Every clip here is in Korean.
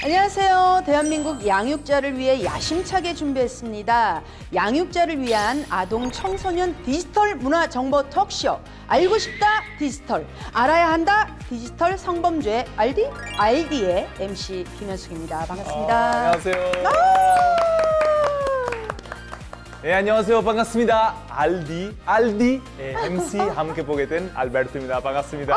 안녕하세요. 대한민국 양육자를 위해 야심차게 준비했습니다. 양육자를 위한 아동 청소년 디지털 문화 정보 톡쇼 알고 싶다 디지털 알아야 한다 디지털 성범죄 RD의 MC 김현숙입니다. 반갑습니다. 안녕하세요. 네, 안녕하세요. 반갑습니다. 알디 MC 함께 보게 된 알베르토입니다. 반갑습니다.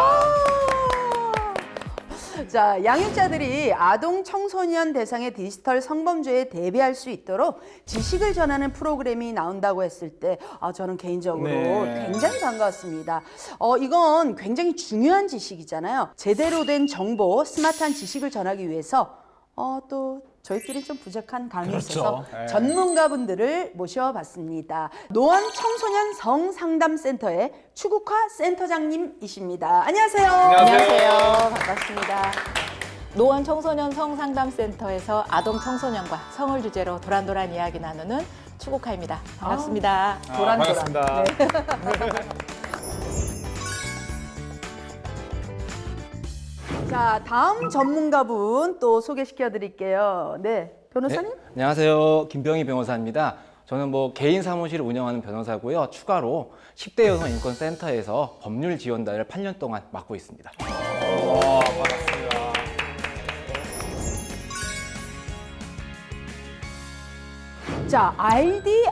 자, 양육자들이 아동 청소년 대상의 디지털 성범죄에 대비할 수 있도록 지식을 전하는 프로그램이 나온다고 했을 때 저는 개인적으로 굉장히 반가웠습니다. 이건 굉장히 중요한 지식이잖아요. 제대로 된 정보, 스마트한 지식을 전하기 위해서 또 저희끼리 좀 부족한 감이 있어서 전문가분들을 모셔봤습니다. 노원 청소년 성상담센터의 추국화 센터장님이십니다. 안녕하세요. 안녕하세요. 반갑습니다. 노원 청소년 성상담센터에서 아동 청소년과 성을 주제로 도란도란 이야기 나누는 추국화입니다. 반갑습니다. 도란도란. 반갑습니다. 자, 다음 전문가분 또 소개시켜 드릴게요. 네, 변호사님. 네, 안녕하세요. 김병희 변호사입니다. 저는 개인 사무실을 운영하는 변호사고요. 추가로 10대 여성 인권센터에서 법률 지원단을 8년 동안 맡고 있습니다. 반갑습니다. 자,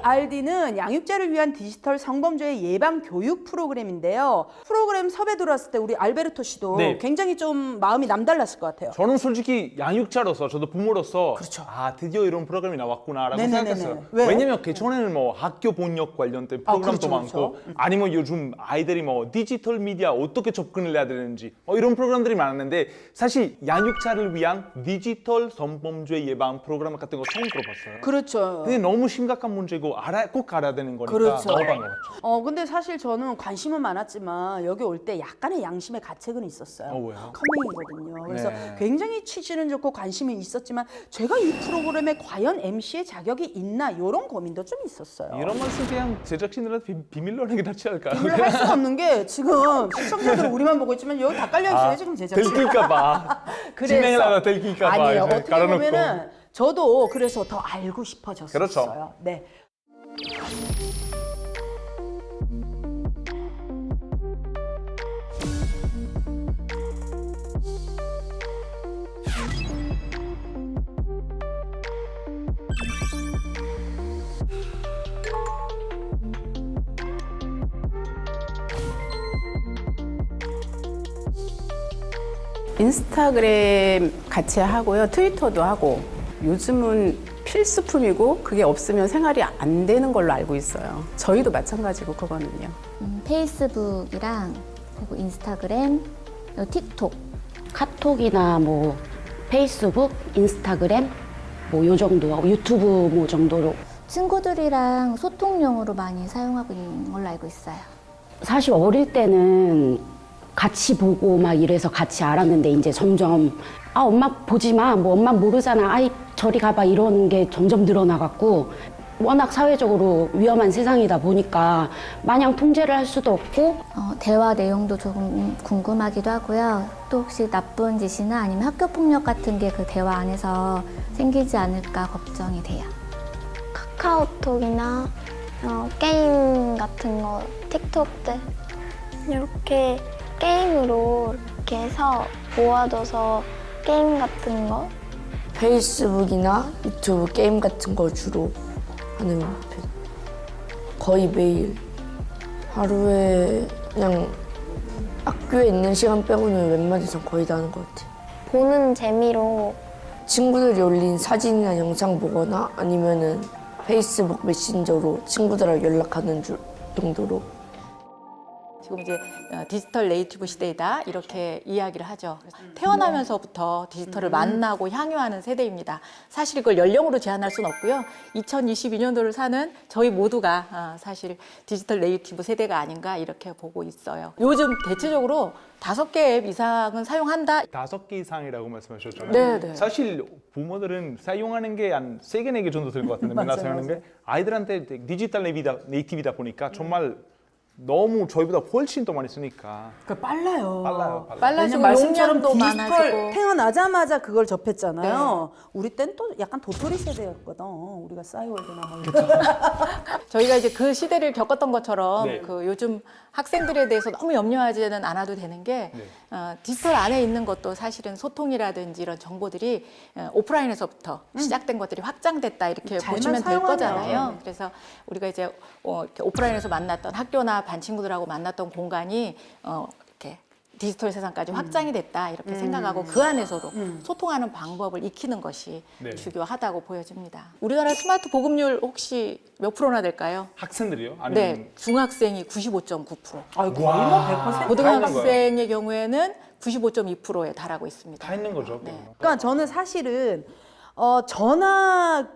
RD는 양육자를 위한 디지털 성범죄 예방 교육 프로그램인데요. 프로그램 섭외 들어왔을 때 우리 알베르토 씨도 네. 굉장히 좀 마음이 남달랐을 것 같아요. 저는 솔직히 양육자로서, 저도 부모로서 그렇죠. 드디어 이런 프로그램이 나왔구나라고 네네네네. 생각했어요. 왜요? 왜냐면 그전에는 학교 본역 관련된 프로그램도 그렇죠, 많고 그렇죠. 아니면 요즘 아이들이 디지털 미디어 어떻게 접근을 해야 되는지 이런 프로그램들이 많았는데 사실 양육자를 위한 디지털 성범죄 예방 프로그램 같은 거 처음 들어봤어요. 그렇죠. 근데 너무 심각한 문제고 꼭 알아야 되는 거니까 그렇죠. 너무 반가웠죠. 근데 사실 저는 관심은 많았지만 여기 올 때 약간의 양심의 가책은 있었어요. 왜요? 커밍이거든요. 그래서 네. 굉장히 취지는 좋고 관심이 있었지만 제가 이 프로그램에 과연 MC의 자격이 있나 이런 고민도 좀 있었어요. 이런 말씀 그냥 제작진들한테 비밀로 하는 게 낫지 않을까요? 비밀을 할 수가 없는 게 지금 시청자들은 우리만 보고 있지만 여기 다 깔려 있어요. 지금 제작진. 들킬까봐. 진행을 하다 들킬까봐. 아니에요. 이제 어떻게 깔아놓고. 보면은 저도 그래서 더 알고 싶어졌어요. 그렇죠. 네. 인스타그램 같이 하고요. 트위터도 하고. 요즘은 필수품이고 그게 없으면 생활이 안 되는 걸로 알고 있어요. 저희도 마찬가지고 그거는요. 페이스북이랑 그리고 인스타그램, 그리고 틱톡. 카톡이나 페이스북, 인스타그램 요 정도 하고 유튜브 정도로. 친구들이랑 소통용으로 많이 사용하고 있는 걸로 알고 있어요. 사실 어릴 때는 같이 보고 막 이래서 같이 알았는데 이제 점점 엄마 보지 마, 엄마 모르잖아, 아이 저리 가봐 이런 게 점점 늘어나갖고 워낙 사회적으로 위험한 세상이다 보니까 마냥 통제를 할 수도 없고 대화 내용도 조금 궁금하기도 하고요. 또 혹시 나쁜 짓이나 아니면 학교 폭력 같은 게 그 대화 안에서 생기지 않을까 걱정이 돼요. 카카오톡이나 게임 같은 거, 틱톡들 이렇게 게임으로 이렇게 해서 모아둬서 게임 같은 거. 페이스북이나 유튜브 게임 같은 거 주로 하는 편. 거의 매일. 하루에 그냥 학교에 있는 시간 빼고는 웬만한 이상 거의 다 하는 것 같아요. 보는 재미로. 친구들이 올린 사진이나 영상 보거나 아니면은 페이스북 메신저로 친구들하고 연락하는 정도로. 지금 이제 디지털 네이티브 시대이다 이렇게 이야기를 하죠. 태어나면서부터 디지털을 만나고 향유하는 세대입니다. 사실 이걸 연령으로 제한할 수는 없고요. 2022년도를 사는 저희 모두가 사실 디지털 네이티브 세대가 아닌가 이렇게 보고 있어요. 요즘 대체적으로 5개 앱 이상은 사용한다. 5개 이상이라고 말씀하셨잖아요. 네. 사실 부모들은 사용하는 게 한 3개, 4개 정도 될 것 같은데 맨날 사용하는 게 아이들한테 디지털 네이티브이다 보니까 정말 너무 저희보다 훨씬 더 많이 쓰니까 그 빨라요. 빨라요. 빨라지고 말씀처럼 용량도 디지털 많아지고. 태어나자마자 그걸 접했잖아요. 우리 때는 또 약간 도토리 세대였거든. 우리가 싸이월드나 뭐 이런. 저희가 이제 그 시대를 겪었던 것처럼 네. 그 요즘 학생들에 대해서 너무 염려하지는 않아도 되는 게 네. 디지털 안에 있는 것도 사실은 소통이라든지 이런 정보들이 오프라인에서부터 시작된 것들이 확장됐다 이렇게 잘만 보시면 될 사용하면. 거잖아요. 그래서 우리가 이제 이렇게 오프라인에서 만났던 학교나 반 친구들하고 만났던 공간이 이렇게 디지털 세상까지 확장이 됐다 이렇게 생각하고 그 안에서도 소통하는 방법을 익히는 것이 네. 중요하다고 보여집니다. 우리나라 스마트 보급률 혹시 몇 프로나 될까요? 학생들이요? 아니면 네, 중학생이 95.9%, 아유, 거의 뭐 100%. 고등학생의 경우에는 95.2%에 달하고 있습니다. 다 있는 거죠. 네. 그러니까 저는 사실은 전화기의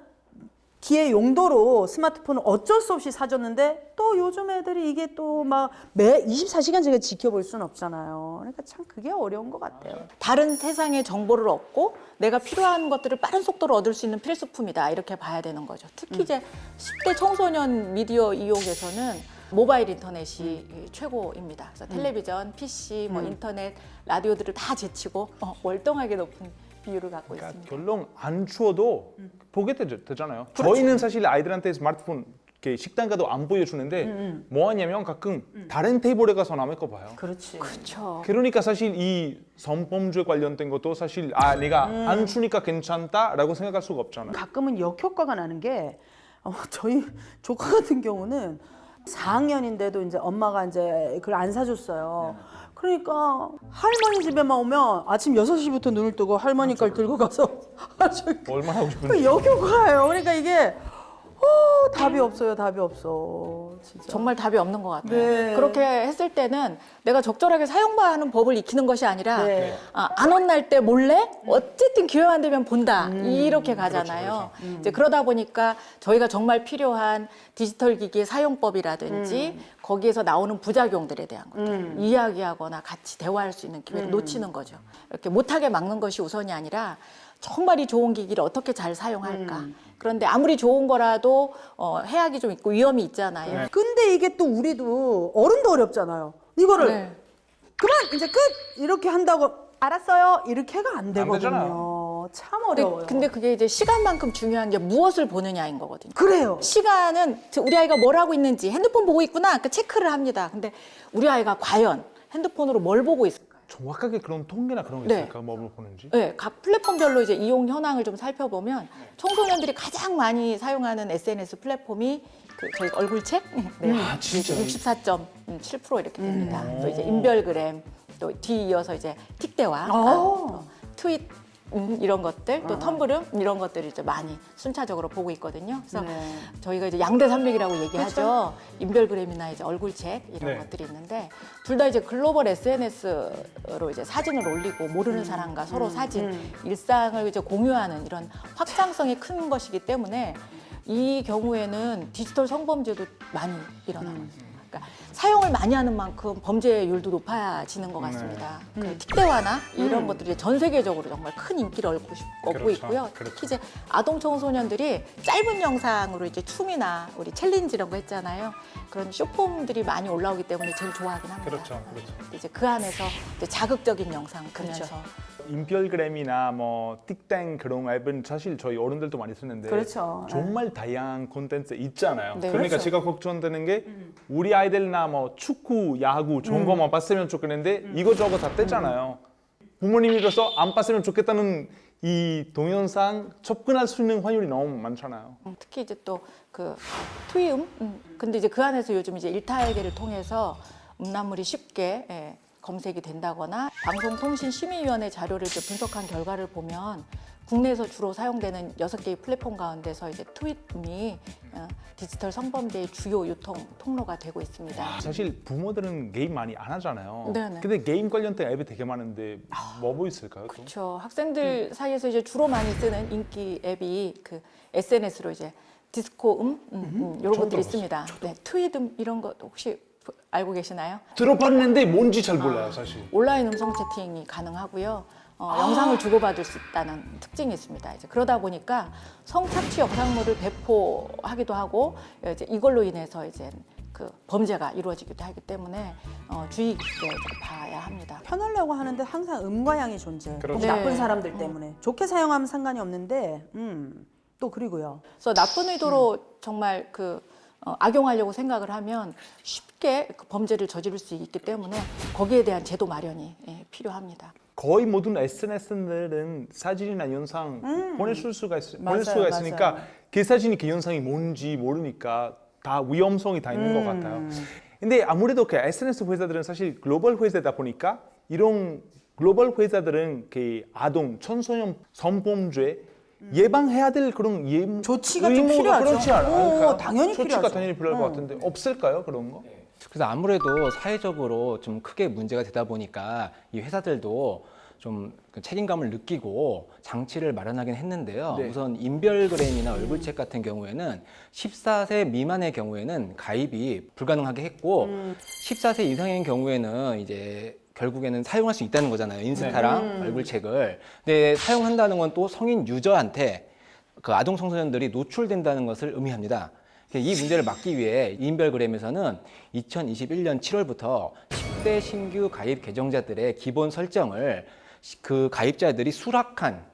용도로 스마트폰을 어쩔 수 없이 사줬는데 또 요즘 애들이 이게 또 막 매 24시간 제가 지켜볼 수는 없잖아요. 그러니까 참 그게 어려운 것 같아요. 다른 세상의 정보를 얻고 내가 필요한 것들을 빠른 속도로 얻을 수 있는 필수품이다 이렇게 봐야 되는 거죠. 특히 이제 10대 청소년 미디어 이용에서는 모바일 인터넷이 최고입니다. 그래서 텔레비전, PC, 뭐 인터넷, 라디오들을 다 제치고 월등하게 높은 비율을 갖고 그러니까 있습니다. 결론 안 추워도 보게 되잖아요. 저희는 사실 아이들한테 스마트폰 이렇게 식당 가도 안 보여주는데 뭐 하냐면 가끔 다른 테이블에 가서 남의 거 봐요. 그렇지. 그렇죠. 그러니까 사실 이 성범죄 관련된 것도 사실 내가 안 주니까 괜찮다라고 생각할 수가 없잖아요. 가끔은 역효과가 나는 게 저희 조카 같은 경우는 4학년인데도 이제 엄마가 이제 그걸 안 사줬어요. 그러니까 할머니 집에만 오면 아침 6시부터 눈을 뜨고 할머니 걸 들고 가서 얼마나 하고 싶은지. 그 역효과예요. 그러니까 이게 답이 없어요. 답이 없어. 진짜. 정말 답이 없는 것 같아요. 네. 그렇게 했을 때는 내가 적절하게 사용하는 법을 익히는 것이 아니라 네. 안 혼날 때 몰래 어쨌든 기회만 되면 본다 이렇게 가잖아요. 이제 그러다 보니까 저희가 정말 필요한 디지털 기기의 사용법이라든지 거기에서 나오는 부작용들에 대한 것들 이야기하거나 같이 대화할 수 있는 기회를 놓치는 거죠. 이렇게 못하게 막는 것이 우선이 아니라 정말 이 좋은 기기를 어떻게 잘 사용할까. 그런데 아무리 좋은 거라도 해악이 좀 있고 위험이 있잖아요. 근데 이게 또 우리도 어른도 어렵잖아요. 이거를 네. 그만 이제 끝 이렇게 한다고 알았어요 이렇게가 안 되거든요. 되잖아요. 참 어려워요. 근데 그게 이제 시간만큼 중요한 게 무엇을 보느냐인 거거든요. 그래요. 시간은 우리 아이가 뭘 하고 있는지 핸드폰 보고 있구나 그러니까 체크를 합니다. 근데 우리 아이가 과연 핸드폰으로 뭘 보고 있을까요? 정확하게 그런 통계나 그런 게 네. 있을까? 뭐 보는지. 네, 각 플랫폼별로 이제 이용 현황을 좀 살펴보면 청소년들이 가장 많이 사용하는 SNS 플랫폼이 저희 얼굴책 네, 진짜요? 64.7% 이렇게 됩니다. 또 이제 인별그램, 또 뒤이어서 이제 틱대화, 트윗 이런 것들, 또 텀블음 이런 것들을 이제 많이 순차적으로 보고 있거든요. 그래서 저희가 이제 양대 산맥이라고 얘기하죠. 인별그램이나 이제 얼굴책 이런 네. 것들이 있는데 둘 다 이제 글로벌 SNS로 이제 사진을 올리고 모르는 사람과 서로 사진, 일상을 이제 공유하는 이런 확장성이 큰 것이기 때문에 이 경우에는 디지털 성범죄도 많이 일어나고 있습니다. 그러니까 사용을 많이 하는 만큼 범죄율도 높아지는 것 같습니다. 그 틱대화나 이런 것들이 전 세계적으로 정말 큰 인기를 얻고 그렇죠. 있고요. 그렇죠. 특히 이제 아동 청소년들이 짧은 영상으로 이제 춤이나 우리 챌린지 이런 거 했잖아요. 그런 쇼폼들이 많이 올라오기 때문에 제일 좋아하긴 합니다. 그렇죠. 이제 그 안에서 이제 자극적인 영상 보면서 인별그램이나 뭐 틱땡 그런 앱은 사실 저희 어른들도 많이 쓰는데 그렇죠. 정말 다양한 콘텐츠 있잖아요. 네. 그러니까 그렇죠. 제가 걱정되는 게 우리 아이들나 뭐 축구, 야구 좋은 것만 봤으면 좋겠는데 이거저거 다 떼잖아요. 부모님이로서 안 봤으면 좋겠다는 이 동영상 접근할 수 있는 확률이 너무 많잖아요. 특히 이제 또 그 트위음 근데 이제 그 안에서 요즘 이제 일탈계를 통해서 음란물이 쉽게 검색이 된다거나 방송통신심의위원회 자료를 이제 분석한 결과를 보면 국내에서 주로 사용되는 6개의 플랫폼 가운데서 이제 트윗이 디지털 성범죄의 주요 유통 통로가 되고 있습니다. 사실 부모들은 게임 많이 안 하잖아요. 네네. 근데 게임 관련된 앱이 되게 많은데 뭐 있을까요? 또? 그렇죠. 학생들 사이에서 이제 주로 많이 쓰는 인기 앱이 그 SNS로 이제 디스코 이런 것들이 들어봤어요. 있습니다. 네, 트윗 이런 거 혹시 알고 계시나요? 들어봤는데 뭔지 잘 몰라요, 사실. 온라인 음성 채팅이 가능하고요. 영상을 주고받을 수 있다는 특징이 있습니다. 이제 그러다 보니까 성착취 영상물을 배포하기도 하고 이제 이걸로 인해서 이제 그 범죄가 이루어지기도 하기 때문에 주의 깊게 좀 봐야 합니다. 펴놓으려고 하는데 항상 음과 양이 존재. 그렇죠. 나쁜 네. 사람들 때문에. 좋게 사용하면 상관이 없는데 또 그리고요. 그래서 나쁜 의도로 정말 악용하려고 생각을 하면 쉽게 그 범죄를 저지를 수 있기 때문에 거기에 대한 제도 마련이 필요합니다. 거의 모든 SNS들은 사진이나 영상 보낼 수가 맞아요, 있으니까 맞아요. 그 사진이 그 영상이 뭔지 모르니까 다 위험성이 다 있는 것 같아요. 근데 아무래도 그 SNS 회사들은 사실 글로벌 회사다 보니까 이런 글로벌 회사들은 그 아동, 청소년 성범죄 예방해야 될 그런 조치가 좀 의무가 필요하죠. 그렇지 않을까요? 당연히 조치가 필요하죠. 당연히 필요할 것 같은데 없을까요 그런 거? 그래서 아무래도 사회적으로 좀 크게 문제가 되다 보니까 이 회사들도 좀 책임감을 느끼고 장치를 마련하긴 했는데요. 네. 우선 인별그램이나 얼굴책 같은 경우에는 14세 미만의 경우에는 가입이 불가능하게 했고 14세 이상의 경우에는 이제 결국에는 사용할 수 있다는 거잖아요. 인스타랑 얼굴책을. 근데 사용한다는 건 또 성인 유저한테 그 아동 청소년들이 노출된다는 것을 의미합니다. 이 문제를 막기 위해 인별그램에서는 2021년 7월부터 10대 신규 가입 계정자들의 기본 설정을 그 가입자들이 수락한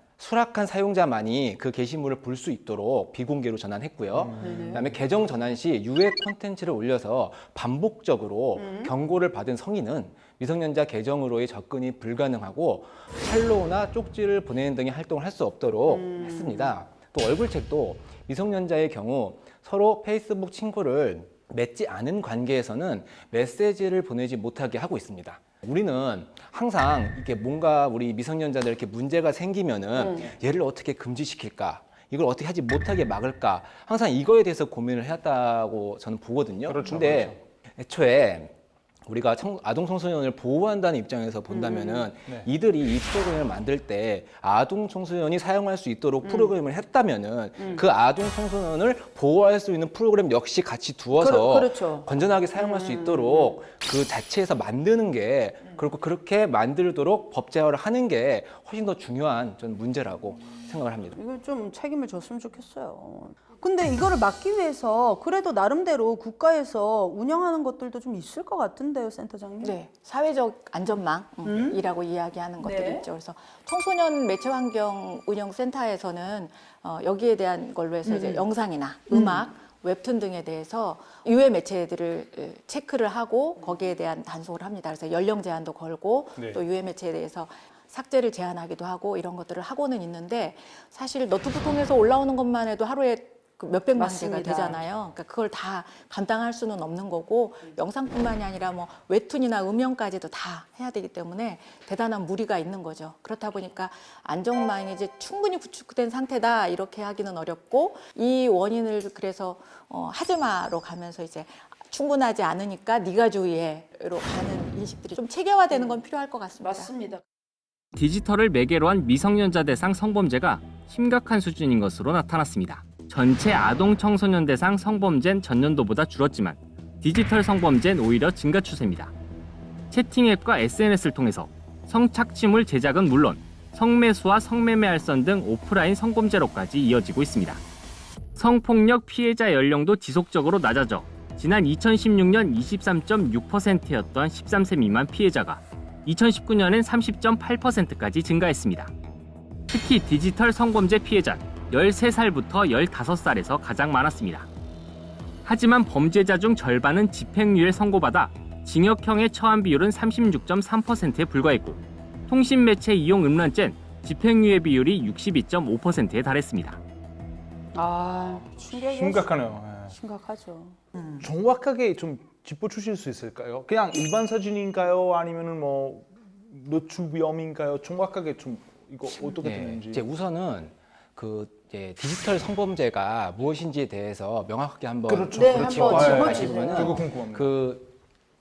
사용자만이 그 게시물을 볼 수 있도록 비공개로 전환했고요. 그다음에 계정 전환 시 유해 콘텐츠를 올려서 반복적으로 경고를 받은 성인은 미성년자 계정으로의 접근이 불가능하고 팔로우나 쪽지를 보내는 등의 활동을 할 수 없도록 했습니다. 또 얼굴책도 미성년자의 경우 서로 페이스북 친구를 맺지 않은 관계에서는 메시지를 보내지 못하게 하고 있습니다. 우리는 항상 이렇게 뭔가 우리 미성년자들 이렇게 문제가 생기면은 얘를 어떻게 금지시킬까? 이걸 어떻게 하지 못하게 막을까? 항상 이거에 대해서 고민을 해왔다고 저는 보거든요. 그렇죠, 근데 애초에 우리가 아동 청소년을 보호한다는 입장에서 본다면은 네. 이들이 이 프로그램을 만들 때 아동 청소년이 사용할 수 있도록 프로그램을 했다면은 그 아동 청소년을 보호할 수 있는 프로그램 역시 같이 두어서 그렇죠. 건전하게 사용할 수 있도록 그 자체에서 만드는 게 그리고 그렇게 만들도록 법제화를 하는 게 훨씬 더 중요한 전 문제라고 생각을 합니다. 이걸 좀 책임을 졌으면 좋겠어요. 근데 이거를 막기 위해서 그래도 나름대로 국가에서 운영하는 것들도 좀 있을 것 같은데요, 센터장님? 네, 사회적 안전망이라고 이야기하는 것들이 네. 있죠. 그래서 청소년 매체환경 운영센터에서는 여기에 대한 걸로 해서 이제 영상이나 음악, 웹툰 등에 대해서 유해 매체들을 체크를 하고 거기에 대한 단속을 합니다. 그래서 연령 제한도 걸고 네. 또 유해 매체에 대해서 삭제를 제한하기도 하고 이런 것들을 하고는 있는데 사실 너튜브 통해서 올라오는 것만 해도 하루에 그 몇백만 개가 맞습니다. 되잖아요. 그러니까 그걸 다 감당할 수는 없는 거고 영상뿐만이 아니라 뭐 웹툰이나 음영까지도 다 해야 되기 때문에 대단한 무리가 있는 거죠. 그렇다 보니까 안전망이 이제 충분히 구축된 상태다 이렇게 하기는 어렵고 이 원인을 그래서 하지마로 가면서 이제 충분하지 않으니까 네가 주의해로 가는 인식들이 좀 체계화되는 건 필요할 것 같습니다. 맞습니다. 디지털을 매개로 한 미성년자 대상 성범죄가 심각한 수준인 것으로 나타났습니다. 전체 아동 청소년 대상 성범죄는 전년도보다 줄었지만 디지털 성범죄는 오히려 증가 추세입니다. 채팅앱과 SNS를 통해서 성착취물 제작은 물론 성매수와 성매매 알선 등 오프라인 성범죄로까지 이어지고 있습니다. 성폭력 피해자 연령도 지속적으로 낮아져 지난 2016년 23.6%였던 13세 미만 피해자가 2019년엔 30.8%까지 증가했습니다. 특히 디지털 성범죄 피해자는 13살부터 15살에서 가장 많았습니다. 하지만 범죄자 중 절반은 집행유예 선고받아 징역형의 처한 비율은 36.3%에 불과했고 통신매체 이용 음란죄는 집행유예 비율이 62.5%에 달했습니다. 아, 충격이 심각하네요. 예. 심각하죠. 정확하게 좀 짚어주실 수 있을까요? 그냥 일반 사진인가요? 아니면은 뭐 노출 위험인가요? 정확하게 좀 이거 어떻게 되는지. 이제 우선은 이제 디지털 성범죄가 무엇인지에 대해서 명확하게 한번 그렇죠. 네, 그렇죠. 한번 아, 짚어주세요. 그거 궁금합니다.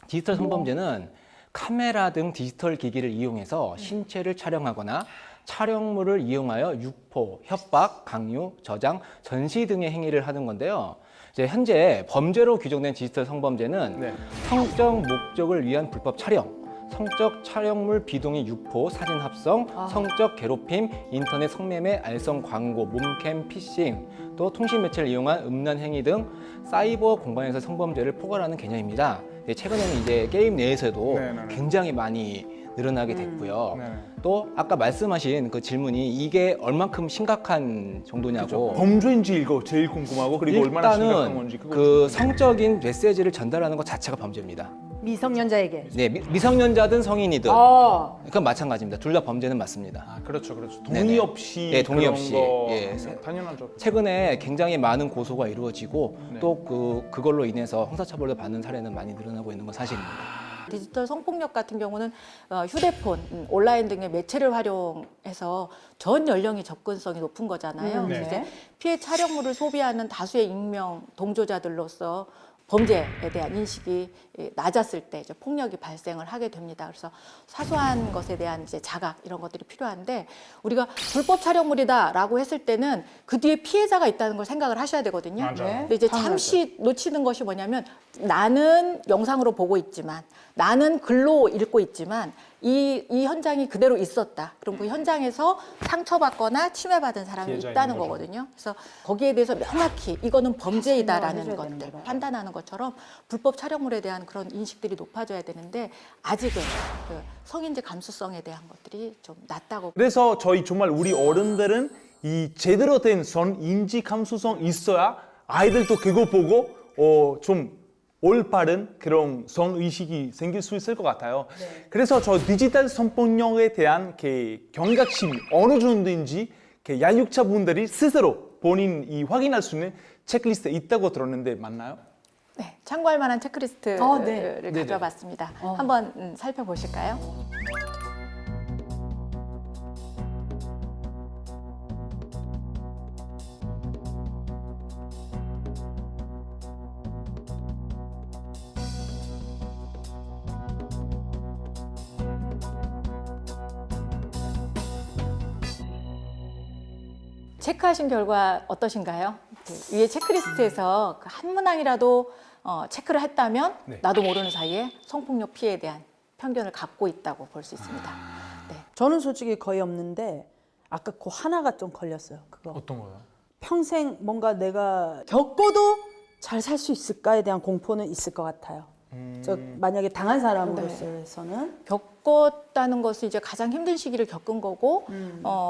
디지털 성범죄는 카메라 등 디지털 기기를 이용해서 신체를 촬영하거나 촬영물을 이용하여 유포, 협박, 강요, 저장, 전시 등의 행위를 하는 건데요. 이제 현재 범죄로 규정된 디지털 성범죄는 네. 성적 목적을 위한 불법 촬영, 성적 촬영물 비동의 유포, 사진 합성, 성적 괴롭힘, 인터넷 성매매, 알선 광고, 몸캠, 피싱, 또 통신 매체를 이용한 음란 행위 등 사이버 공간에서 성범죄를 포괄하는 개념입니다. 최근에는 이제 게임 내에서도 네네네. 굉장히 많이 늘어나게 됐고요. 네네. 또 아까 말씀하신 그 질문이 이게 얼만큼 심각한 정도냐고. 범죄인지 이거 제일 궁금하고 그리고 얼마나 심각한 건지 일단은 그거 그 성적인 메시지를 전달하는 것 자체가 범죄입니다. 미성년자에게. 네, 미성년자든 성인이든 어. 그건 마찬가지입니다. 둘 다 범죄는 맞습니다. 아 그렇죠 그렇죠 네네. 동의 없이 네, 동의 그런 없이. 거 예. 당연하죠. 최근에 굉장히 많은 고소가 이루어지고 네. 또 그걸로 인해서 형사처벌을 받는 사례는 많이 늘어나고 있는 건 사실입니다. 디지털 성폭력 같은 경우는 휴대폰, 온라인 등의 매체를 활용해서 전 연령이 접근성이 높은 거잖아요. 네. 그래서 이제 피해 촬영물을 소비하는 다수의 익명 동조자들로서 범죄에 대한 인식이 낮았을 때 이제 폭력이 발생을 하게 됩니다. 그래서 사소한 것에 대한 이제 자각 이런 것들이 필요한데 우리가 불법 촬영물이다라고 했을 때는 그 뒤에 피해자가 있다는 걸 생각을 하셔야 되거든요. 맞아요. 근데 이제 잠시 놓치는 것이 뭐냐면 나는 영상으로 보고 있지만 나는 글로 읽고 있지만 이 현장이 그대로 있었다. 그럼 그 현장에서 상처받거나 침해받은 사람이 피해자 있다는 있는 거죠. 거거든요. 그래서 거기에 대해서 명확히 이거는 범죄이다라는 설명을 해줘야 되는 것들 거다. 판단하는 것처럼 불법 촬영물에 대한 그런 인식들이 높아져야 되는데 아직은 그 성인지 감수성에 대한 것들이 좀 낮다고. 그래서 저희 정말 우리 어른들은 이 제대로 된 인지 감수성 있어야 아이들도 그거 보고 좀 올바른 그런 성의식이 생길 수 있을 것 같아요. 그래서 저 디지털 성폭력에 대한 경각심이 어느 정도인지 양육자분들이 스스로 본인이 확인할 수 있는 체크리스트에 있다고 들었는데 맞나요? 네, 참고할 만한 체크리스트를 네. 가져봤습니다. 한번 살펴보실까요? 체크하신 결과 어떠신가요? 그 위에 체크리스트에서 그 한 문항이라도 체크를 했다면 네. 나도 모르는 사이에 성폭력 피해에 대한 편견을 갖고 있다고 볼 수 있습니다. 네. 저는 솔직히 거의 없는데 아까 그 하나가 좀 걸렸어요. 그거. 어떤 거요? 평생 뭔가 내가 겪어도 잘 살 수 있을까에 대한 공포는 있을 것 같아요. 저 만약에 당한 사람으로서는 겪었다는 것은 이제 가장 힘든 시기를 겪은 거고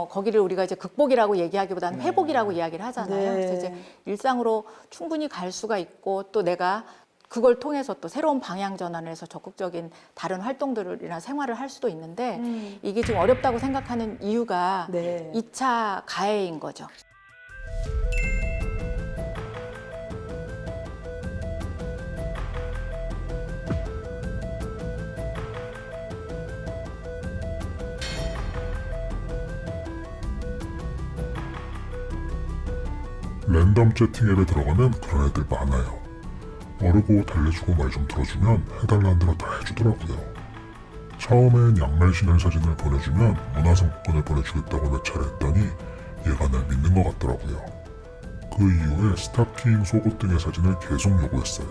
거기를 우리가 이제 극복이라고 얘기하기보다는 회복이라고 이야기를 하잖아요. 네. 그래서 이제 일상으로 충분히 갈 수가 있고 또 내가 그걸 통해서 또 새로운 방향 전환을 해서 적극적인 다른 활동들이나 생활을 할 수도 있는데 이게 좀 어렵다고 생각하는 이유가 네. 2차 가해인 거죠. 랜덤 채팅 앱에 들어가면 그런 애들 많아요. 모르고 달래주고 말 좀 들어주면 해달라는 대로 다 해주더라고요. 처음엔 양말 신을 사진을 보내주면 문화상품권을 보내주겠다고 몇 차례 했더니 얘가 날 믿는 것 같더라고요. 그 이후에 스타킹, 속옷 등의 사진을 계속 요구했어요.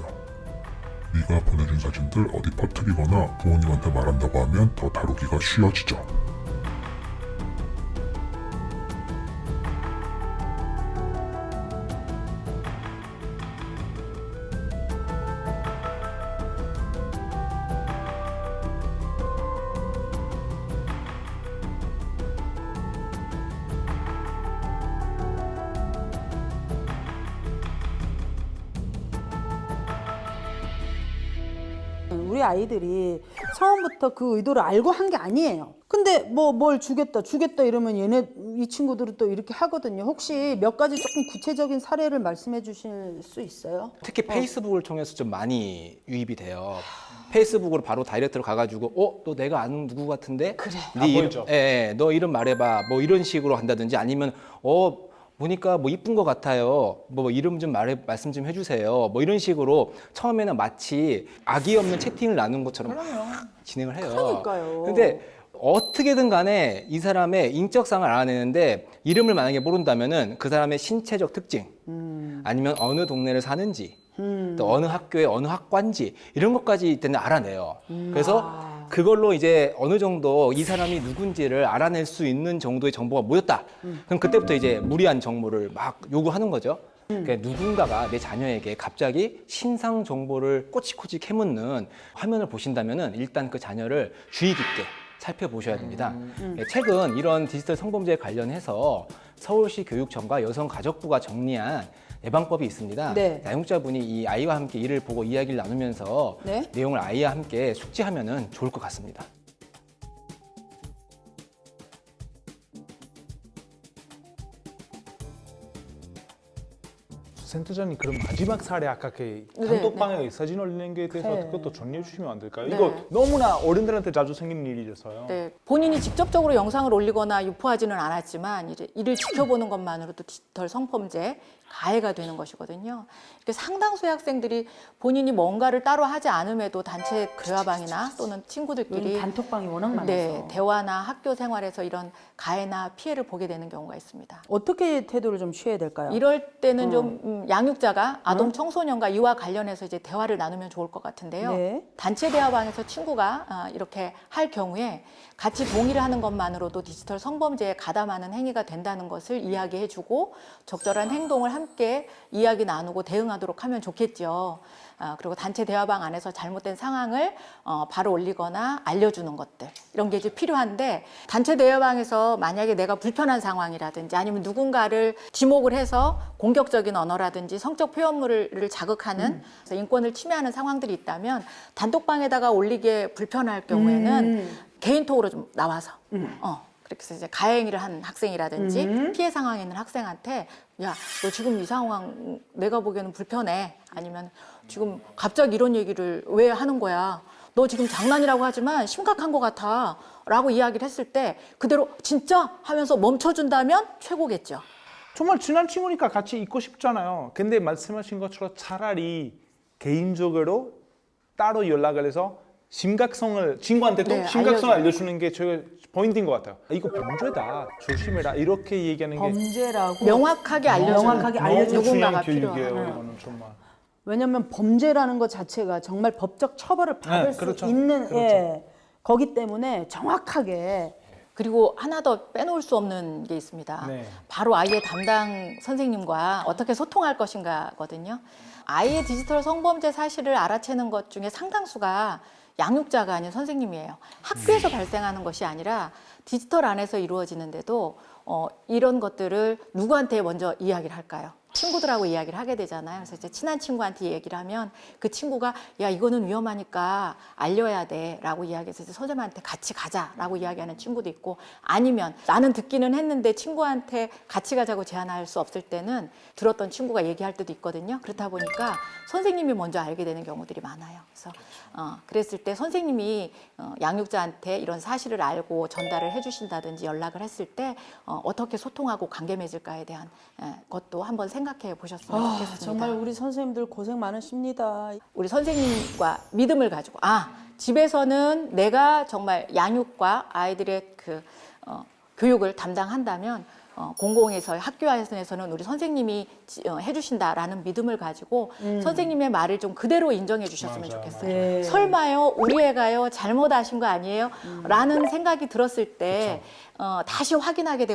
네가 보내준 사진들 어디 퍼뜨리거나 부모님한테 말한다고 하면 더 다루기가 쉬워지죠. 우리 아이들이 처음부터 그 의도를 알고 한 게 아니에요. 근데 뭘 주겠다 이러면 이 친구들은 또 이렇게 하거든요. 혹시 몇 가지 조금 구체적인 사례를 말씀해 주실 수 있어요? 특히 페이스북을 통해서 좀 많이 유입이 돼요. 페이스북으로 바로 다이렉트로 가가지고 너 내가 아는 누구 같은데? 그래. 네 이름, 보이죠? 너 이름 말해봐. 뭐 이런 식으로 한다든지 아니면 보니까 뭐 이쁜 것 같아요. 뭐 이름 좀 말씀 좀 해주세요. 뭐 이런 식으로 처음에는 마치 악의 없는 채팅을 나눈 것처럼 진행을 해요. 그러니까요. 근데 어떻게든 간에 이 사람의 인적사항을 알아내는데 이름을 만약에 모른다면은 그 사람의 신체적 특징 아니면 어느 동네를 사는지 또 어느 학교에 어느 학과인지 이런 것까지 일단은 알아내요. 그래서 그걸로 이제 어느 정도 이 사람이 누군지를 알아낼 수 있는 정도의 정보가 모였다. 그럼 그때부터 이제 무리한 정보를 막 요구하는 거죠. 그러니까 누군가가 내 자녀에게 갑자기 신상 정보를 꼬치꼬치 캐묻는 화면을 보신다면은 일단 그 자녀를 주의 깊게 살펴보셔야 됩니다. 최근 이런 디지털 성범죄에 관련해서 서울시 교육청과 여성가족부가 정리한 예방법이 있습니다. 네. 양육자분이 이 아이와 함께 이를 보고 이야기를 나누면서 네. 내용을 아이와 함께 숙지하면 좋을 것 같습니다. 센터장님 그럼 마지막 사례 아까 그 단톡방에 사진 올리는 게 대해서 그래. 그것도 정리해 주시면 안 될까요? 네. 이거 너무나 어른들한테 자주 생기는 일이라서요. 네, 본인이 직접적으로 영상을 올리거나 유포하지는 않았지만 이제 이를 지켜보는 것만으로도 디지털 성범죄 가해가 되는 것이거든요. 이렇게 상당수의 학생들이 본인이 뭔가를 따로 하지 않음에도 단체 대화방이나 또는 친구들끼리 단톡방이 워낙 많아서. 네, 대화나 학교 생활에서 이런 가해나 피해를 보게 되는 경우가 있습니다. 어떻게 태도를 좀 취해야 될까요? 이럴 때는 좀 양육자가 아동 청소년과 이와 관련해서 이제 대화를 나누면 좋을 것 같은데요. 네. 단체 대화방에서 친구가 이렇게 할 경우에 같이 동의를 하는 것만으로도 디지털 성범죄에 가담하는 행위가 된다는 것을 이야기해주고 적절한 행동을 함께 이야기 나누고 대응하도록 하면 좋겠죠. 그리고 단체 대화방 안에서 잘못된 상황을 바로 올리거나 알려주는 것들 이런 게 이제 필요한데 단체 대화방에서 만약에 내가 불편한 상황이라든지 아니면 누군가를 지목을 해서 공격적인 언어라든지 성적 표현물을 자극하는 그래서 인권을 침해하는 상황들이 있다면 단톡방에다가 올리기에 불편할 경우에는 개인톡으로 좀 나와서 그렇게 해서 이제 가해 행위를 한 학생이라든지 피해 상황에 있는 학생한테 야, 너 지금 이 상황 내가 보기에는 불편해. 아니면 지금 갑자기 이런 얘기를 왜 하는 거야. 너 지금 장난이라고 하지만 심각한 것 같아. 라고 이야기를 했을 때 그대로 진짜 하면서 멈춰준다면 최고겠죠. 정말 친한 친구니까 같이 있고 싶잖아요. 근데 말씀하신 것처럼 차라리 개인적으로 따로 연락을 해서 심각성을 친구한테도 네, 심각성을 알려주는 게 제가 포인트인 것 같아요. 이거 범죄다, 조심해라 이렇게 얘기하는 게 범죄라고 명확하게 알려주는 명확하게 너무 알려주는 중요한 누군가가 교육이에요. 필요하구나. 이거는 정말. 왜냐하면 범죄라는 것 자체가 정말 법적 처벌을 받을 수 그렇죠. 있는 그렇죠. 예, 거기 때문에 정확하게 그리고 하나 더 빼놓을 수 없는 게 있습니다. 네. 바로 아이의 담당 선생님과 어떻게 소통할 것인가거든요. 아이의 디지털 성범죄 사실을 알아채는 것 중에 상당수가 양육자가 아닌 선생님이에요. 학교에서 발생하는 것이 아니라 디지털 안에서 이루어지는데도 이런 것들을 누구한테 먼저 이야기를 할까요? 친구들하고 이야기를 하게 되잖아요. 그래서 이제 친한 친구한테 얘기를 하면 그 친구가 야 이거는 위험하니까 알려야 돼라고 이야기해서 이제 선생님한테 같이 가자라고 이야기하는 친구도 있고 아니면 나는 듣기는 했는데 친구한테 같이 가자고 제안할 수 없을 때는 들었던 친구가 얘기할 때도 있거든요. 그렇다 보니까 선생님이 먼저 알게 되는 경우들이 많아요. 그래서 그랬을 때 선생님이 양육자한테 이런 사실을 알고 전달을 해주신다든지 연락을 했을 때 어떻게 소통하고 관계 맺을까에 대한 것도 한번 생각해 보셨으면 좋겠습니다. 정말 우리 선생님들 고생 많으십니다. 우리 선생님과 믿음을 가지고 집에서는 내가 정말 양육과 아이들의 그 교육을 담당한다면 공공에서 학교에서는 우리 선생님이 해주신다라는 믿음을 가지고 선생님의 말을 좀 그대로 인정해 주셨으면 좋겠어요. 네. 설마요 우리 애가요 잘못하신 거 아니에요? 라는 생각이 들었을 때 다시 확인하게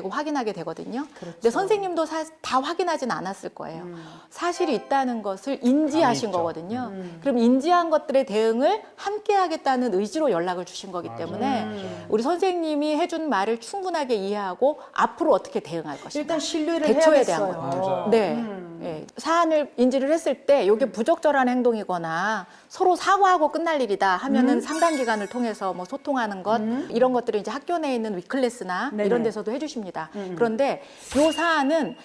되거든요. 근데 선생님도 다 확인하진 않았을 거예요. 사실이 있다는 것을 인지하신 거거든요. 그럼 인지한 것들의 대응을 함께 하겠다는 의지로 연락을 주신 거기 때문에 우리 선생님이 해준 말을 충분하게 이해하고 앞으로 어떻게 대응할 것인가. 일단 신뢰를 대처에 해야겠어요. 대한 거죠. 네. 예, 사안을 인지를 했을 때 이게 부적절한 행동이거나 서로 사과하고 끝날 일이다 하면은 상담 기관을 통해서 뭐 소통하는 것 이런 것들을 이제 학교 내에 있는 위클래스나 네네. 이런 데서도 해주십니다. 그런데 이 사안은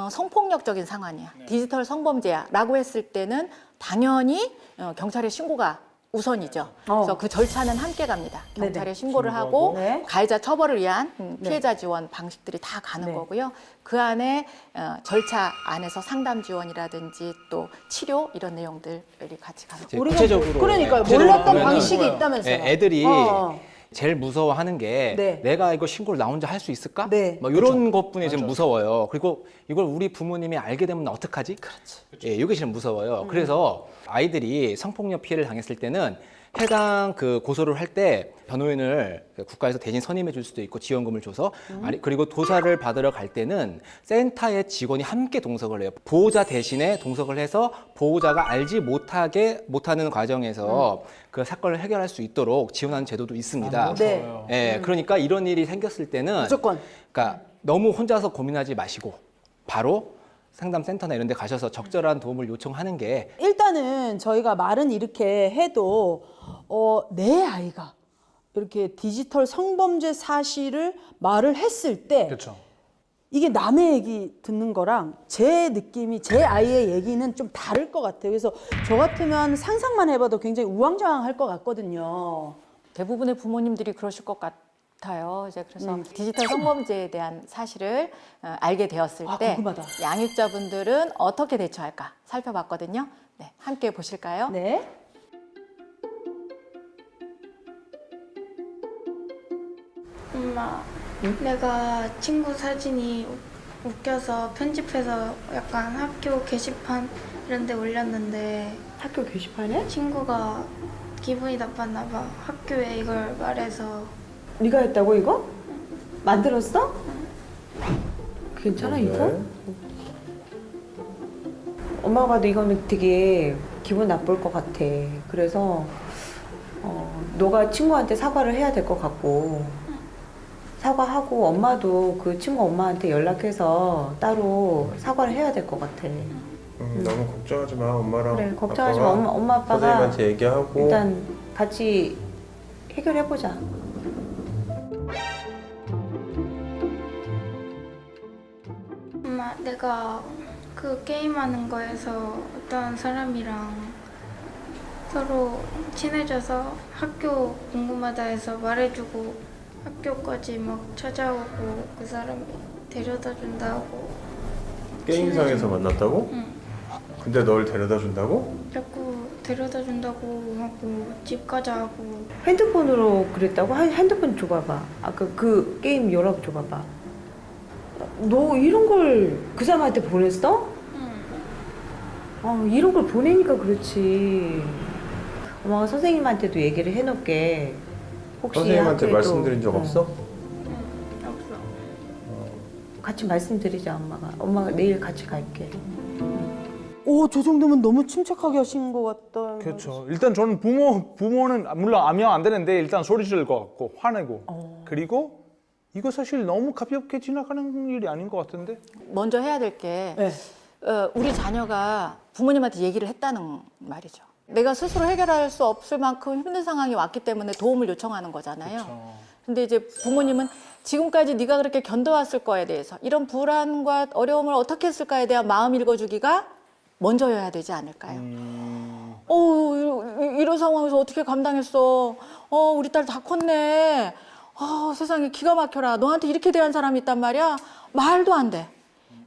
성폭력적인 상황이야, 디지털 성범죄야라고 했을 때는 당연히 경찰에 신고가 우선이죠. 그래서 그 절차는 함께 갑니다. 경찰에 네네. 신고를 하고 네. 가해자 처벌을 위한 피해자 지원 방식들이 다 가는 네. 거고요. 그 안에 절차 안에서 상담 지원이라든지 또 치료 이런 내용들이 같이 가는 거죠. 우리가 구체적으로 그러니까요. 구체적으로 몰랐던 보면은 방식이 있다면서요. 애들이 어. 제일 무서워하는 게 네. 내가 이거 신고를 나 혼자 할 수 있을까? 네. 뭐 이런 것뿐이 좀 무서워요. 그리고 이걸 우리 부모님이 알게 되면 어떡하지? 예, 이게 제일 무서워요. 그래서 아이들이 성폭력 피해를 당했을 때는 해당 그 고소를 할 때 변호인을 국가에서 대신 선임해 줄 수도 있고 지원금을 줘서 그리고 조사를 받으러 갈 때는 센터의 직원이 함께 동석을 해요. 보호자 대신에 동석을 해서 보호자가 알지 못하는 과정에서 그 사건을 해결할 수 있도록 지원하는 제도도 있습니다. 네. 예, 그러니까 이런 일이 생겼을 때는 무조건. 그러니까 너무 혼자서 고민하지 마시고 바로 상담센터나 이런 데 가셔서 적절한 도움을 요청하는 게 일단은 저희가 말은 이렇게 해도 내 아이가 이렇게 디지털 성범죄 사실을 말을 했을 때 그렇죠. 이게 남의 얘기 듣는 거랑 제 느낌이 제 아이의 얘기는 좀 다를 것 같아요. 그래서 저 같으면 상상만 해봐도 굉장히 우왕좌왕할 것 같거든요. 대부분의 부모님들이 그러실 것 같아요. 이제 그래서 디지털 성범죄에 대한 사실을 알게 되었을 때 궁금하다. 양육자분들은 어떻게 대처할까 살펴봤거든요. 네, 함께 보실까요? 네. 엄마, 내가 친구 사진이 웃겨서 편집해서 약간 학교 게시판 이런 데 올렸는데 학교 게시판에? 친구가 기분이 나빴나 봐. 학교에 이걸 말해서. 네가 했다고 이거? 만들었어? 괜찮아 이거? 엄마가 봐도 이거는 되게 기분 나쁠 것 같아. 그래서 너가 친구한테 사과를 해야 될 것 같고 사과하고 엄마도 그 친구 엄마한테 연락해서 따로 사과를 해야 될 것 같아. 너무 걱정하지 마. 엄마랑 그래 걱정하지 마. 엄마 아빠가 선생님한테 얘기하고 일단 같이 해결해보자. 엄마, 내가 그 게임하는 거에서 어떤 사람이랑 서로 친해져서 학교 궁금하다 해서 말해주고 학교까지 막 찾아오고 그 사람이 데려다 준다고. 게임상에서 만났다고? 응. 근데 널 데려다 준다고? 자꾸 데려다 준다고 하고 집 가자 하고. 핸드폰으로 그랬다고? 핸드폰 줘봐봐. 아까 그 게임 열어 줘봐봐. 너 이런 걸 그 사람한테 보냈어? 응. 이런 걸 보내니까 그렇지. 엄마가 선생님한테도 얘기를 해놓게. 혹시 선생님한테 학교에도- 말씀드린 적 없어? 응, 없어. 같이 말씀드리자 엄마가. 엄마가 내일 같이 갈게. 저 정도면 너무 침착하게 하신 것 같다. 그렇죠. 일단 저는 부모는 물론 아면 안 되는데 일단 소리 지를 것 같고 화내고 그리고 이거 사실 너무 가볍게 지나가는 일이 아닌 것 같은데. 먼저 해야 될 게 네. 우리 자녀가 부모님한테 얘기를 했다는 말이죠. 내가 스스로 해결할 수 없을 만큼 힘든 상황이 왔기 때문에 도움을 요청하는 거잖아요. 그렇죠. 근데 이제 부모님은 지금까지 네가 그렇게 견뎌왔을 거에 대해서 이런 불안과 어려움을 어떻게 했을까에 대한 마음 읽어주기가 먼저여야 되지 않을까요? 이런 상황에서 어떻게 감당했어? 우리 딸 다 컸네. 세상에 기가 막혀라. 너한테 이렇게 대한 사람이 있단 말이야? 말도 안 돼.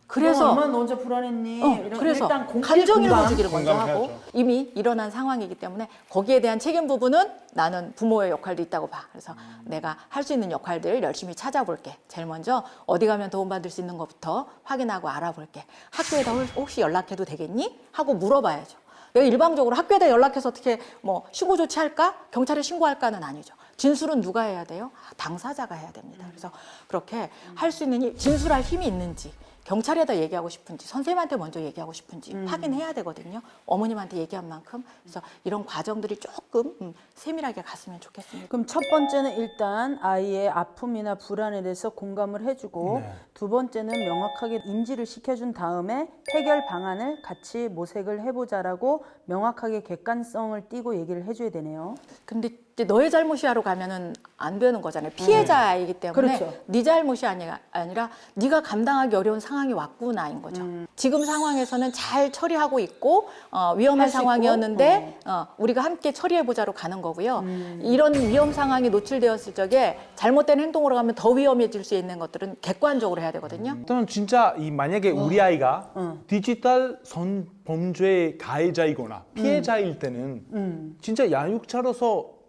그래서 얼마나 너 혼자 불안했니? 이런 그래서 일단 공개 감정 공감. 읽어주기를 먼저 하고 공감해야죠. 이미 일어난 상황이기 때문에 거기에 대한 책임 부분은 나는 부모의 역할도 있다고 봐. 그래서 내가 할 수 있는 역할들을 열심히 찾아볼게. 제일 먼저 어디 가면 도움받을 수 있는 것부터 확인하고 알아볼게. 학교에다 혹시 연락해도 되겠니? 하고 물어봐야죠. 내가 일방적으로 학교에다 연락해서 어떻게 뭐 신고 조치할까? 경찰에 신고할까는 아니죠. 진술은 누가 해야 돼요? 당사자가 해야 됩니다. 그래서 그렇게 할 수 있는 진술할 힘이 있는지 경찰에다 얘기하고 싶은지 선생님한테 먼저 얘기하고 싶은지 확인해야 되거든요. 어머님한테 얘기한 만큼. 그래서 이런 과정들이 조금 세밀하게 갔으면 좋겠습니다. 그럼 첫 번째는 일단 아이의 아픔이나 불안에 대해서 공감을 해주고 두 번째는 명확하게 인지를 시켜준 다음에 해결 방안을 같이 모색을 해보자라고 명확하게 객관성을 띠고 얘기를 해줘야 되네요. 근데 이제 너의 잘못이야로 가면은 안 되는 거잖아요. 피해자이기 때문에 그렇죠. 네 잘못이 아니라 네가 감당하기 어려운 상황이 왔구나인 거죠. 지금 상황에서는 잘 처리하고 있고 위험한 할수 상황이었는데 우리가 함께 처리해보자로 가는 거고요. 이런 위험 상황이 노출되었을 적에 잘못된 행동으로 가면 더 위험해질 수 있는 것들은 객관적으로 해야 되거든요. 일단 진짜 만약에 우리 아이가 디지털 성범죄 가해자이거나 피해자일 때는 진짜 양육자로서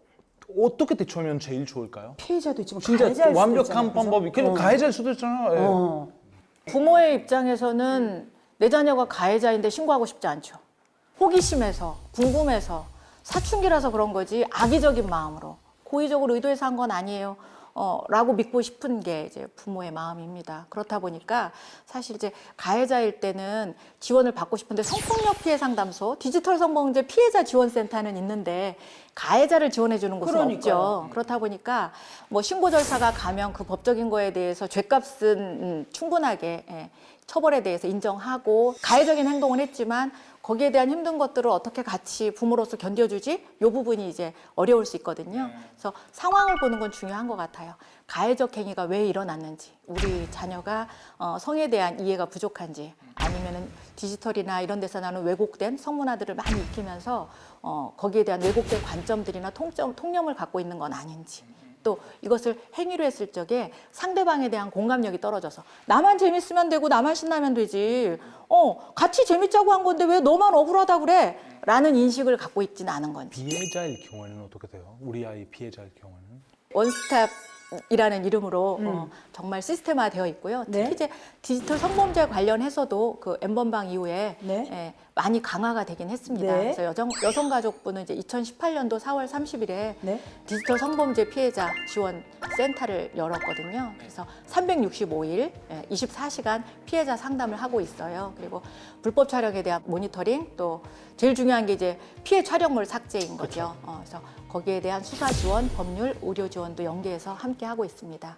어떻게 대처하면 제일 좋을까요? 피해자도 있지만 진짜 가해자일 수도 완벽한 있잖아요, 그죠? 방법이 그냥 가해자일 수도 있잖아요. 예. 부모의 입장에서는 내 자녀가 가해자인데 신고하고 싶지 않죠. 호기심에서, 궁금해서, 사춘기라서 그런 거지 악의적인 마음으로 고의적으로 의도해서 한 건 아니에요. 라고 믿고 싶은 게 이제 부모의 마음입니다. 그렇다 보니까 사실 이제 가해자일 때는 지원을 받고 싶은데 성폭력 피해 상담소, 디지털 성범죄 피해자 지원센터는 있는데 가해자를 지원해 주는 곳은 없죠. 그렇다 보니까 뭐 신고 절차가 가면 그 법적인 거에 대해서 죗값은 충분하게 처벌에 대해서 인정하고 가해적인 행동을 했지만 거기에 대한 힘든 것들을 어떻게 같이 부모로서 견뎌주지? 이 부분이 이제 어려울 수 있거든요. 그래서 상황을 보는 건 중요한 것 같아요. 가해적 행위가 왜 일어났는지, 우리 자녀가 성에 대한 이해가 부족한지, 아니면은 디지털이나 이런 데서 나오는 왜곡된 성문화들을 많이 익히면서 거기에 대한 왜곡된 관점들이나 통념을 갖고 있는 건 아닌지. 또 이것을 행위로 했을 적에 상대방에 대한 공감력이 떨어져서 나만 재밌으면 되고 나만 신나면 되지. 같이 재밌자고 한 건데 왜 너만 억울하다 그래? 라는 인식을 갖고 있지는 않은 건지. 피해자일 경우에는 어떻게 돼요? 우리 아이 피해자일 경우에는? 원스텝이라는 이름으로 정말 시스템화되어 있고요. 특히 이제 디지털 성범죄 관련해서도 그 N번방 이후에 많이 강화가 되긴 했습니다. 그래서 여성가족부는 이제 2018년도 4월 30일에 디지털 성범죄 피해자 지원 센터를 열었거든요. 그래서 365일 24시간 피해자 상담을 하고 있어요. 그리고 불법 촬영에 대한 모니터링, 또 제일 중요한 게 이제 피해 촬영물 삭제인 거죠. 그래서 거기에 대한 수사 지원, 법률, 의료 지원도 연계해서 함께 하고 있습니다.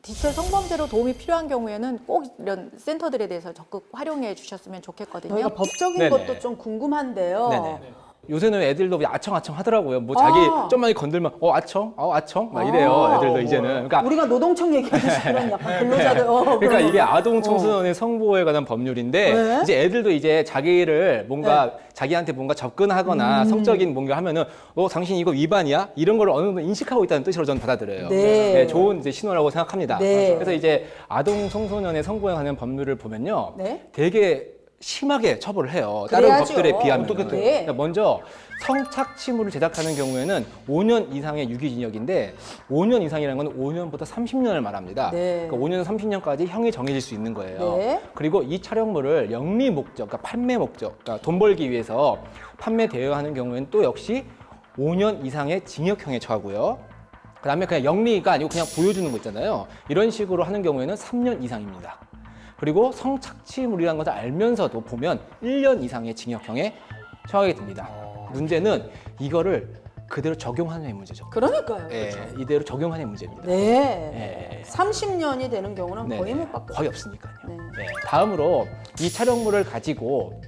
디지털 성범죄로 도움이 필요한 경우에는 꼭 이런 센터들에 대해서 적극 활용해 주셨으면 좋겠거든요. 저희가 법적인 네네. 것도 좀 궁금한데요. 네네. 요새는 애들도 아청아청 하더라고요. 뭐 자기 좀만 건들면 아청 막 이래요. 애들도 이제는. 그러니까 우리가 노동청 얘기하듯이 그런 약간 근로자들. 그러니까 이게 아동 청소년의 성보호에 관한 법률인데 이제 애들도 이제 자기를 뭔가 자기한테 뭔가 접근하거나 성적인 뭔가 하면은 당신 이거 위반이야? 이런 걸 어느 정도 인식하고 있다는 뜻으로 저는 받아들여요. 네, 좋은 이제 신호라고 생각합니다. 그래서 이제 아동 청소년의 성보호에 관한 법률을 보면요. 되게 심하게 처벌을 해요. 다른 그래야죠. 법들에 비하면. 그러니까 먼저 성착취물을 제작하는 경우에는 5년 이상의 유기징역인데 5년 이상이라는 건 5년부터 30년을 말합니다. 그러니까 5년, 30년까지 형이 정해질 수 있는 거예요. 그리고 이 촬영물을 영리 목적, 그러니까 판매 목적, 그러니까 돈 벌기 위해서 판매 대여하는 경우에는 또 역시 5년 이상의 징역형에 처하고요. 그다음에 그냥 영리가 아니고 그냥 보여주는 거 있잖아요. 이런 식으로 하는 경우에는 3년 이상입니다. 그리고 성착취물이라는 것을 알면서도 보면 1년 이상의 징역형에 처하게 됩니다. 문제는 이거를 그대로 적용하는 문제죠. 그러니까요. 이대로 적용하는 문제입니다. 30년이 되는 경우는 거의 못 받고. 거의 없으니까요. 다음으로 이 촬영물을 가지고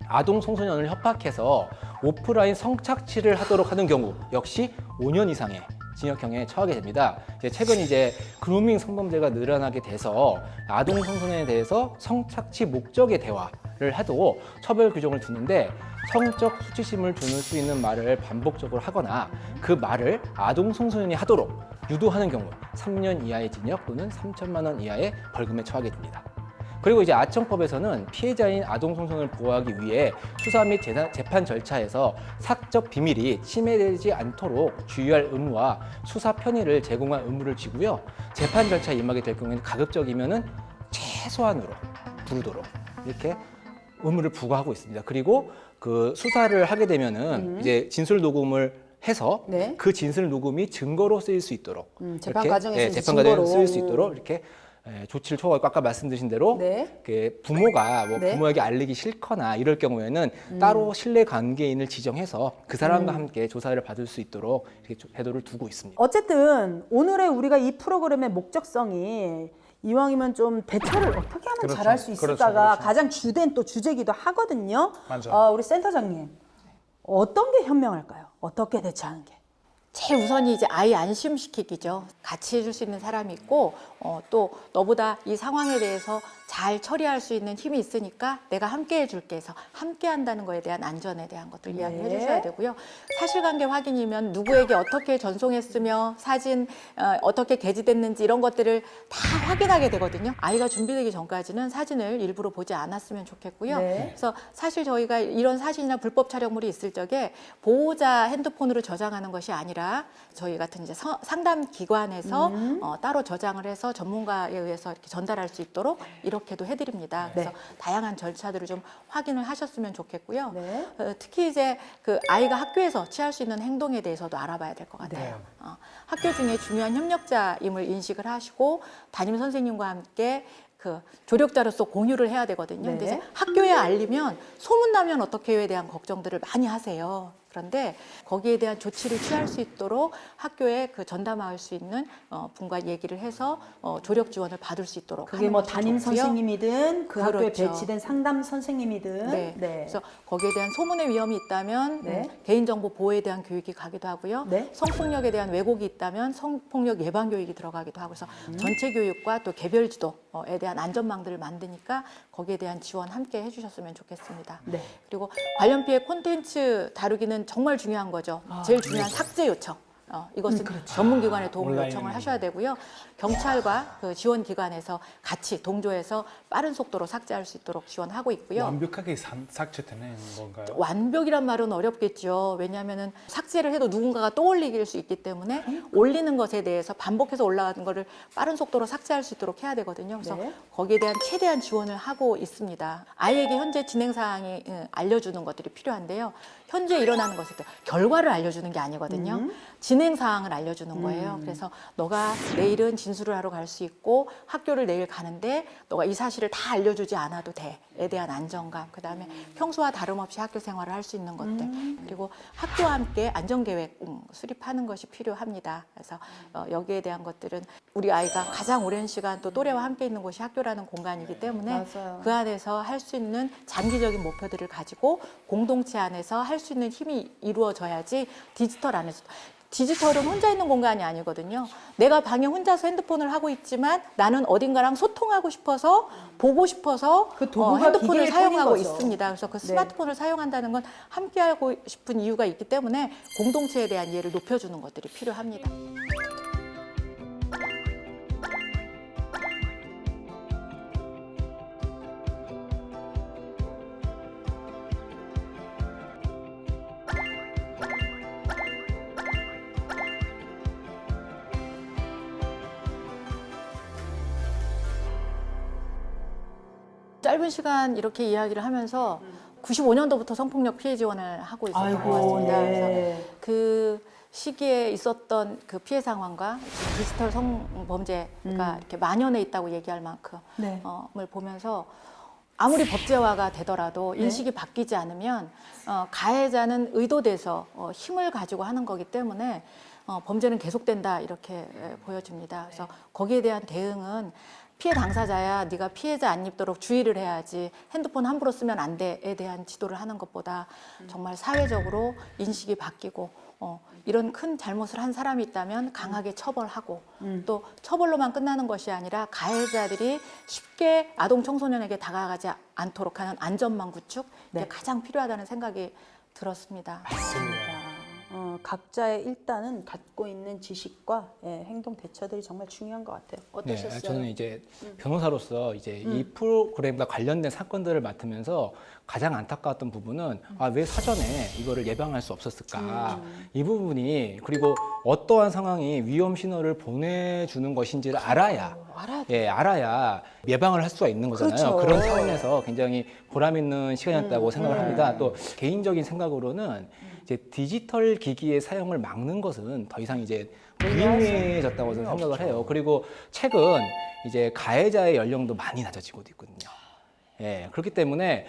아동 청소년을 협박해서 오프라인 성착취를 하도록 하는 경우 역시 5년 이상의 징역형에 처하게 됩니다. 최근 이제 그루밍 성범죄가 늘어나게 돼서 아동 청소년에 대해서 성착취 목적의 대화를 해도 처벌 규정을 두는데 성적 수치심을 주는 수 있는 말을 반복적으로 하거나 그 말을 아동 청소년이 하도록 유도하는 경우 3년 이하의 징역 또는 3천만 원 이하의 벌금에 처하게 됩니다. 그리고 이제 아청법에서는 피해자인 아동 청소년을 보호하기 위해 수사 및 재판 절차에서 사적 비밀이 침해되지 않도록 주의할 의무와 수사 편의를 제공할 의무를 지고요. 재판 절차에 임하게 될 경우에는 가급적이면은 최소한으로 부르도록 이렇게 의무를 부과하고 있습니다. 그리고 그 수사를 하게 되면은 이제 진술 녹음을 해서 그 진술 녹음이 증거로 쓰일 수 있도록 재판 과정에서 재판 과정에서 쓰일 수 있도록 이렇게 조치를 취하고 아까 말씀드린 대로 부모가 부모에게 알리기 싫거나 이럴 경우에는 따로 신뢰 관계인을 지정해서 그 사람과 함께 조사를 받을 수 있도록 이렇게 제도를 두고 있습니다. 어쨌든 오늘의 우리가 이 프로그램의 목적성이 이왕이면 좀 대처를 어떻게 하면 잘할 수 있을까가 가장 주된 또 주제기도 하거든요. 우리 센터장님 어떤 게 현명할까요? 어떻게 대처하는 게? 제일 우선이 이제 아이 안심시키기죠. 같이 해줄 수 있는 사람이 있고 또 너보다 이 상황에 대해서 잘 처리할 수 있는 힘이 있으니까 내가 함께 해줄게 해서 함께 한다는 거에 대한 안전에 대한 것들 이야기를 해주셔야 되고요. 사실관계 확인이면 누구에게 어떻게 전송했으며 사진 어떻게 게시됐는지 이런 것들을 다 확인하게 되거든요. 아이가 준비되기 전까지는 사진을 일부러 보지 않았으면 좋겠고요. 그래서 사실 저희가 이런 사진이나 불법 촬영물이 있을 적에 보호자 핸드폰으로 저장하는 것이 아니라 아니라 저희 같은 이제 상담 기관에서 따로 저장을 해서 전문가에 의해서 이렇게 전달할 수 있도록 이렇게도 해드립니다. 그래서 다양한 절차들을 좀 확인을 하셨으면 좋겠고요. 네. 특히 이제 그 아이가 학교에서 취할 수 있는 행동에 대해서도 알아봐야 될 것 같아요. 학교 중에 중요한 협력자임을 인식을 하시고 담임 선생님과 함께 그 조력자로서 공유를 해야 되거든요. 근데 이제 학교에 알리면 소문나면 어떻게요에 대한 걱정들을 많이 하세요. 그런데 거기에 대한 조치를 취할 수 있도록 학교에 그 전담할 수 있는 분과 얘기를 해서 조력 지원을 받을 수 있도록 그게 하는 뭐 것이 담임 좋고요. 선생님이든 그 학교에 그렇죠. 배치된 상담 선생님이든 네. 그래서 거기에 대한 소문의 위험이 있다면 개인정보 보호에 대한 교육이 가기도 하고요. 성폭력에 대한 왜곡이 있다면 성폭력 예방 교육이 들어가기도 하고 그래서 전체 교육과 또 개별 지도에 대한 안전망들을 만드니까 거기에 대한 지원 함께 해주셨으면 좋겠습니다. 그리고 관련 피해 콘텐츠 다루기는 정말 중요한 거죠. 제일 중요한 삭제 요청. 이것은 전문기관의 도움을 요청을 하셔야 되고요. 경찰과 그 지원기관에서 같이 동조해서 빠른 속도로 삭제할 수 있도록 지원하고 있고요. 완벽하게 삭제되는 건가요? 완벽이란 말은 어렵겠죠. 왜냐하면 삭제를 해도 누군가가 또 올릴 수 있기 때문에 올리는 것에 대해서 반복해서 올라가는 거를 빠른 속도로 삭제할 수 있도록 해야 되거든요. 그래서 거기에 대한 최대한 지원을 하고 있습니다. 아이에게 현재 진행 사항이 알려주는 것들이 필요한데요. 현재 일어나는 것에 대해 결과를 알려주는 게 아니거든요. 진행 사항을 알려주는 거예요. 그래서 너가 내일은 진술을 하러 갈 수 있고 학교를 내일 가는데 너가 이 사실을 다 알려주지 않아도 돼에 대한 안정감, 그다음에 평소와 다름없이 학교 생활을 할 수 있는 것들, 그리고 학교와 함께 안전계획 수립하는 것이 필요합니다. 그래서 여기에 대한 것들은 우리 아이가 가장 오랜 시간 또 또래와 함께 있는 곳이 학교라는 공간이기 때문에 그 안에서 할 수 있는 장기적인 목표들을 가지고 공동체 안에서 할 수 있는 힘이 이루어져야지 디지털 안에서. 디지털은 혼자 있는 공간이 아니거든요. 내가 방에 혼자서 핸드폰을 하고 있지만 나는 어딘가랑 소통하고 싶어서 보고 싶어서 그 도구가 핸드폰을 기계일 사용하고 뿐인 거죠. 있습니다. 그래서 그 스마트폰을 사용한다는 건 함께 하고 싶은 이유가 있기 때문에 공동체에 대한 이해를 높여주는 것들이 필요합니다. 짧은 시간 이렇게 이야기를 하면서 95년도부터 성폭력 피해 지원을 하고 있었던 것 같습니다. 그래서 그 시기에 있었던 그 피해 상황과 디지털 성범죄가 이렇게 만연해 있다고 얘기할 만큼을 보면서 아무리 법제화가 되더라도 인식이 바뀌지 않으면 가해자는 의도돼서 힘을 가지고 하는 거기 때문에 범죄는 계속된다 이렇게 보여집니다. 그래서 거기에 대한 대응은 피해 당사자야 네가 피해자 안 입도록 주의를 해야지 핸드폰 함부로 쓰면 안 돼에 대한 지도를 하는 것보다 정말 사회적으로 인식이 바뀌고 이런 큰 잘못을 한 사람이 있다면 강하게 처벌하고 또 처벌로만 끝나는 것이 아니라 가해자들이 쉽게 아동 청소년에게 다가가지 않도록 하는 안전망 구축 이게 가장 필요하다는 생각이 들었습니다. 맞습니다. 각자의 일단은 갖고 있는 지식과 행동 대처들이 정말 중요한 것 같아요. 어떠셨어요? 네, 저는 이제 변호사로서 이제 이 프로그램과 관련된 사건들을 맡으면서 가장 안타까웠던 부분은 왜 사전에 이거를 예방할 수 없었을까? 이 부분이 그리고 어떠한 상황이 위험 신호를 보내주는 것인지를 알아야 예방을 할 수가 있는 거잖아요. 그런 차원에서 굉장히 보람 있는 시간이었다고 생각을 합니다. 또 개인적인 생각으로는 이제 디지털 기기의 사용을 막는 것은 더 이상 이제 무의미해졌다고 저는 생각을 해요. 그리고 최근 이제 가해자의 연령도 많이 낮아지고 있거든요. 예, 그렇기 때문에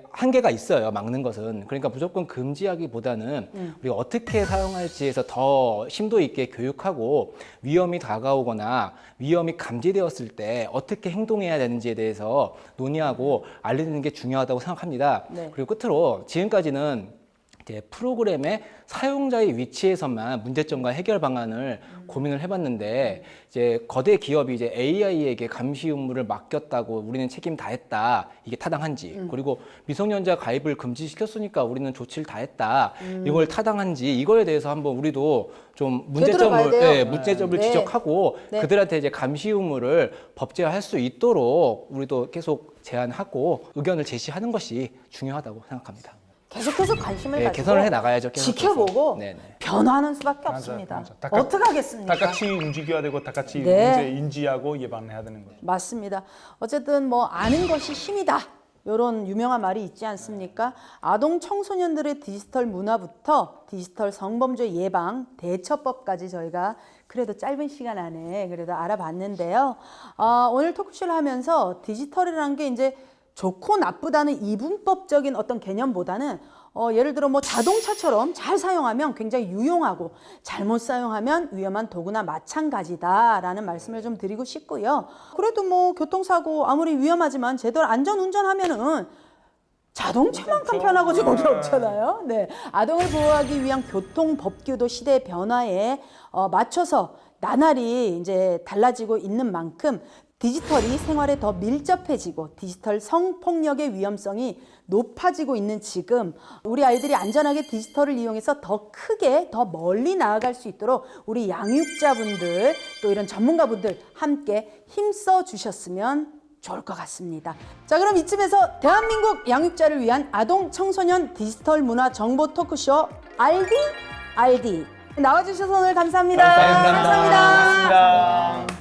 한계가 있어요. 막는 것은. 그러니까 무조건 금지하기보다는 우리가 어떻게 사용할지에서 더 심도 있게 교육하고 위험이 다가오거나 위험이 감지되었을 때 어떻게 행동해야 되는지에 대해서 논의하고 알리는 게 중요하다고 생각합니다. 그리고 끝으로 지금까지는 이제 프로그램의 사용자의 위치에서만 문제점과 해결 방안을 고민을 해봤는데 이제 거대 기업이 이제 AI에게 감시 의무를 맡겼다고 우리는 책임 다 했다 이게 타당한지 그리고 미성년자 가입을 금지시켰으니까 우리는 조치를 다 했다 이걸 타당한지 이거에 대해서 한번 우리도 좀 문제점을 지적하고 그들한테 이제 감시 의무를 법제화할 수 있도록 우리도 계속 제안하고 의견을 제시하는 것이 중요하다고 생각합니다. 계속해서 관심을 가지고 개선을 해 나가야죠. 지켜보고 변화하는 수밖에 맞아요, 없습니다. 맞아요. 어떡하겠습니까? 다 같이 움직여야 되고 다 같이 네. 문제 인지하고 예방해야 되는 거죠. 맞습니다. 어쨌든 뭐 아는 것이 힘이다. 이런 유명한 말이 있지 않습니까? 아동 청소년들의 디지털 문화부터 디지털 성범죄 예방 대처법까지 저희가 그래도 짧은 시간 안에 그래도 알아봤는데요. 오늘 토크쇼를 하면서 디지털이라는 게 이제 좋고 나쁘다는 이분법적인 어떤 개념보다는 예를 들어 뭐 자동차처럼 잘 사용하면 굉장히 유용하고 잘못 사용하면 위험한 도구나 마찬가지다라는 말씀을 좀 드리고 싶고요. 그래도 뭐 교통사고 아무리 위험하지만 제대로 안전 운전하면은 자동차만큼 편하고 좋은 게 없잖아요. 네, 아동을 보호하기 위한 교통 법규도 시대의 변화에 맞춰서 나날이 이제 달라지고 있는 만큼 디지털이 생활에 더 밀접해지고 디지털 성폭력의 위험성이 높아지고 있는 지금 우리 아이들이 안전하게 디지털을 이용해서 더 크게 더 멀리 나아갈 수 있도록 우리 양육자분들 또 이런 전문가분들 함께 힘써 주셨으면 좋을 것 같습니다. 자, 그럼 이쯤에서 대한민국 양육자를 위한 아동 청소년 디지털 문화 정보 토크쇼 RD 나와주셔서 오늘 감사합니다. 감사합니다. 고맙습니다.